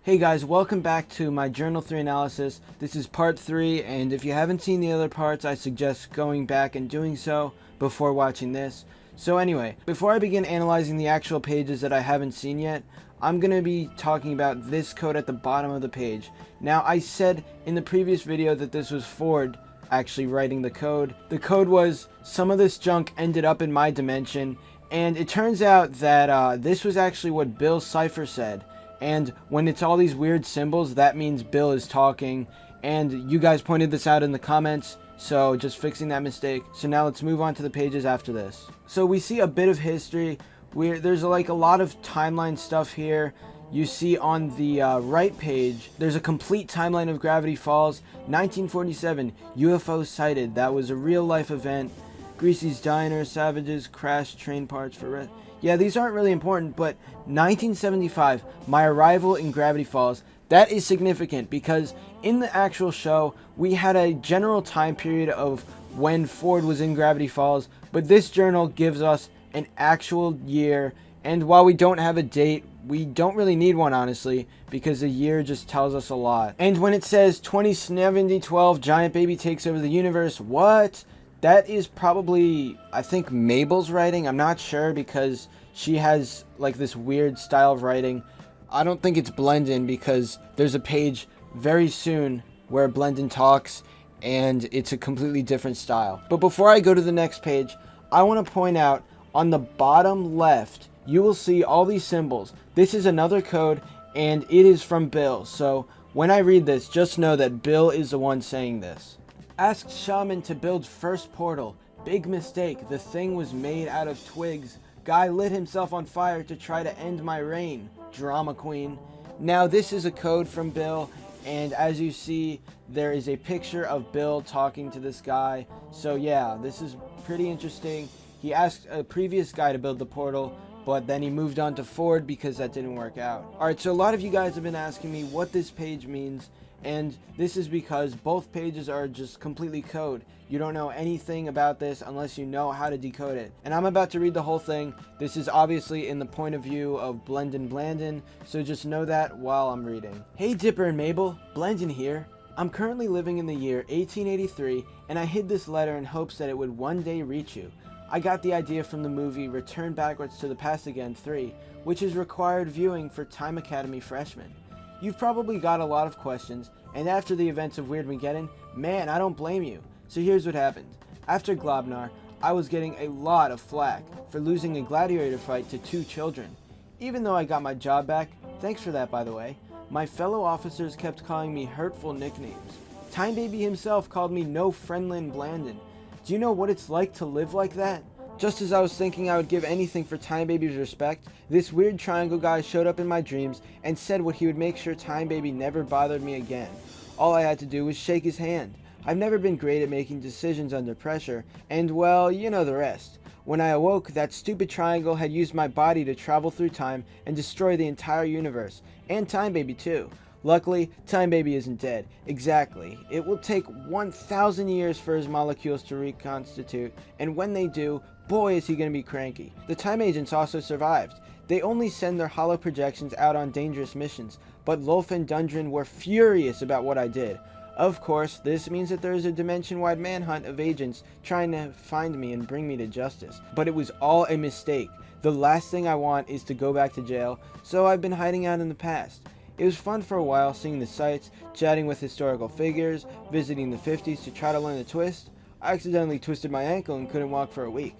Hey guys, welcome back to my Journal 3 analysis. This is part 3, and if you haven't seen the other parts, I suggest going back and doing so before watching this. So anyway, before I begin analyzing the actual pages that I haven't seen yet, I'm going to be talking about this code at the bottom of the page. Now, I said in the previous video that this was Ford actually writing the code. The code was, some of this junk ended up in my dimension, and it turns out that this was actually what Bill's cipher said. And when it's all these weird symbols, that means Bill is talking. And you guys pointed this out in the comments, so just fixing that mistake. So now let's move on to the pages after this. So we see a bit of history. There's like a lot of timeline stuff here. You see on the right page, there's a complete timeline of Gravity Falls. 1947, UFO sighted. That was a real life event. Greasy's Diner, Savages, crashed train parts for rest. Yeah, these aren't really important, but 1975, my arrival in Gravity Falls, that is significant because in the actual show, we had a general time period of when Ford was in Gravity Falls, but this journal gives us an actual year, and while we don't have a date, we don't really need one, honestly, because the year just tells us a lot. And when it says 2070-12, Giant Baby takes over the universe, what? That is probably, I think, Mabel's writing. I'm not sure because she has like this weird style of writing. I don't think it's Blendin because there's a page very soon where Blendin talks and it's a completely different style. But before I go to the next page, I want to point out on the bottom left, you will see all these symbols. This is another code and it is from Bill. So when I read this, just know that Bill is the one saying this. Asked shaman to build first portal. Big mistake. The thing was made out of twigs. Guy lit himself on fire to try to end my reign. Drama queen. Now this is a code from Bill, and as you see, there is a picture of Bill talking to this guy. So yeah, this is pretty interesting. He asked a previous guy to build the portal, but then he moved on to Ford because that didn't work out. Alright, so a lot of you guys have been asking me what this page means. And this is because both pages are just completely code. You don't know anything about this unless you know how to decode it. And I'm about to read the whole thing. This is obviously in the point of view of Blendin, so just know that while I'm reading. Hey Dipper and Mabel, Blendin here. I'm currently living in the year 1883, and I hid this letter in hopes that it would one day reach you. I got the idea from the movie Return Backwards to the Past Again 3, which is required viewing for Time Academy freshmen. You've probably got a lot of questions, and after the events of Weirdmageddon, man, I don't blame you. So here's what happened. After Globnar, I was getting a lot of flack for losing a gladiator fight to 2 children. Even though I got my job back, thanks for that by the way, my fellow officers kept calling me hurtful nicknames. Time Baby himself called me no friendlin Blandin. Do you know what it's like to live like that? Just as I was thinking I would give anything for Time Baby's respect, this weird triangle guy showed up in my dreams and said what he would make sure Time Baby never bothered me again. All I had to do was shake his hand. I've never been great at making decisions under pressure, and well, you know the rest. When I awoke, that stupid triangle had used my body to travel through time and destroy the entire universe, and Time Baby too. Luckily, Time Baby isn't dead. Exactly. It will take 1,000 years for his molecules to reconstitute, and when they do, boy is he gonna be cranky. The time agents also survived. They only send their hollow projections out on dangerous missions, but Lolf and Dundren were furious about what I did. Of course, this means that there is a dimension-wide manhunt of agents trying to find me and bring me to justice. But it was all a mistake. The last thing I want is to go back to jail, so I've been hiding out in the past. It was fun for a while seeing the sights, chatting with historical figures, visiting the 50s to try to learn the twist. I accidentally twisted my ankle and couldn't walk for a week.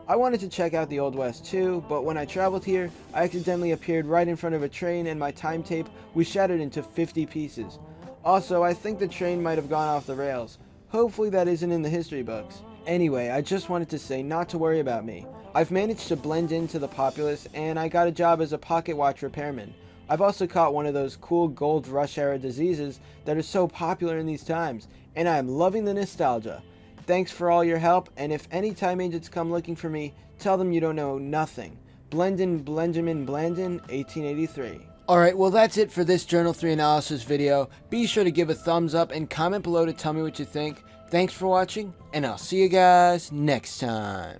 I wanted to check out the Old West too, but when I traveled here, I accidentally appeared right in front of a train and my time tape was shattered into 50 pieces. Also, I think the train might have gone off the rails. Hopefully that isn't in the history books. Anyway, I just wanted to say not to worry about me. I've managed to blend into the populace and I got a job as a pocket watch repairman. I've also caught one of those cool gold rush era diseases that are so popular in these times, and I am loving the nostalgia. Thanks for all your help, and if any time agents come looking for me, tell them you don't know nothing. Blendin, 1883. Alright, well that's it for this Journal 3 analysis video. Be sure to give a thumbs up and comment below to tell me what you think. Thanks for watching, and I'll see you guys next time.